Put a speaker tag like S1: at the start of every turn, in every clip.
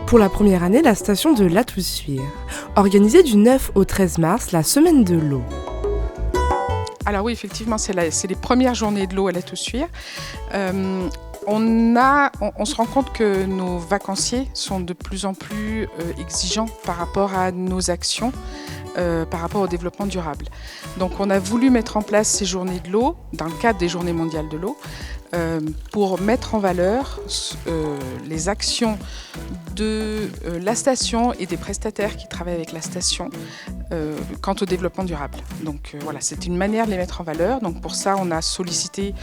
S1: Pour la première année, la station de La Toussuire, organisée du 9 au 13 mars, la semaine de l'eau.
S2: Alors oui, effectivement, c'est les premières journées de l'eau à La Toussuire. On se rend compte que nos vacanciers sont de plus en plus exigeants par rapport à nos actions, par rapport au développement durable. Donc on a voulu mettre en place ces journées de l'eau, dans le cadre des Journées mondiales de l'eau, pour mettre en valeur les actions de la station et des prestataires qui travaillent avec la station quant au développement durable. Donc voilà, c'est une manière de les mettre en valeur. Donc pour ça, on a sollicité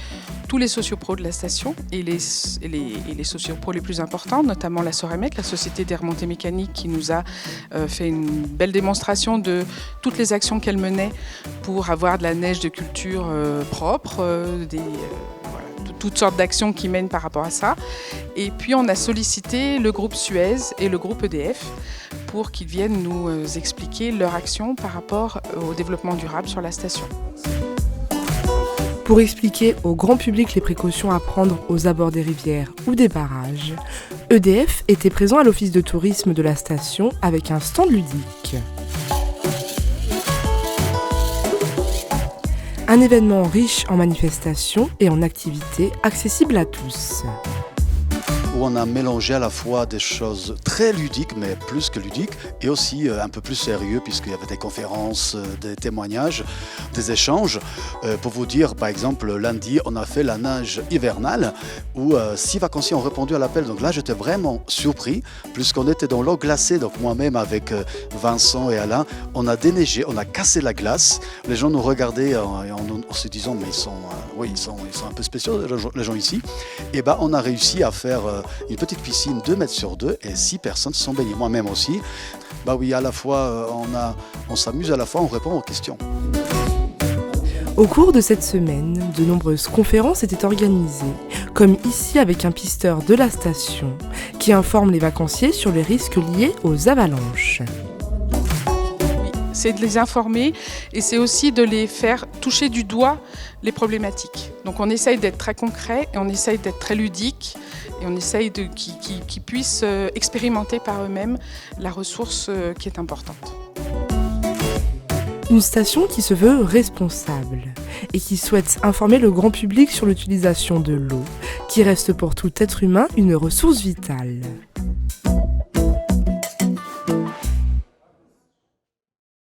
S2: tous les sociopros de la station et les sociopros les plus importants, notamment la Soremec, la Société des remontées mécaniques, qui nous a fait une belle démonstration de toutes les actions qu'elle menait pour avoir de la neige de culture propre, toutes sortes d'actions qui mènent par rapport à ça. Et puis on a sollicité le groupe Suez et le groupe EDF pour qu'ils viennent nous expliquer leur action par rapport au développement durable sur la station.
S1: Pour expliquer au grand public les précautions à prendre aux abords des rivières ou des barrages, EDF était présent à l'office de tourisme de la station avec un stand ludique. Un événement riche en manifestations et en activités accessibles à tous.
S3: Où on a mélangé à la fois des choses très ludiques, mais plus que ludiques, et aussi un peu plus sérieux, puisqu'il y avait des conférences, des témoignages, des échanges. Pour vous dire, par exemple, lundi, on a fait la nage hivernale, où 6 vacanciers ont répondu à l'appel. Donc là, j'étais vraiment surpris, puisqu'on était dans l'eau glacée. Donc moi-même, avec Vincent et Alain, on a déneigé, on a cassé la glace. Les gens nous regardaient en se disant, mais ils sont un peu spéciaux, les gens ici. Et ben, on a réussi à faire une petite piscine 2 mètres sur 2 et 6 personnes se sont baignées, moi-même aussi. Bah oui, à la fois on s'amuse, à la fois on répond aux questions.
S1: Au cours de cette semaine, de nombreuses conférences étaient organisées, comme ici avec un pisteur de la station qui informe les vacanciers sur les risques liés aux avalanches.
S2: C'est de les informer et c'est aussi de les faire toucher du doigt les problématiques. Donc on essaye d'être très concret et on essaye d'être très ludique et on essaye qu'ils puissent expérimenter par eux-mêmes la ressource qui est importante.
S1: Une station qui se veut responsable et qui souhaite informer le grand public sur l'utilisation de l'eau, qui reste pour tout être humain une ressource vitale.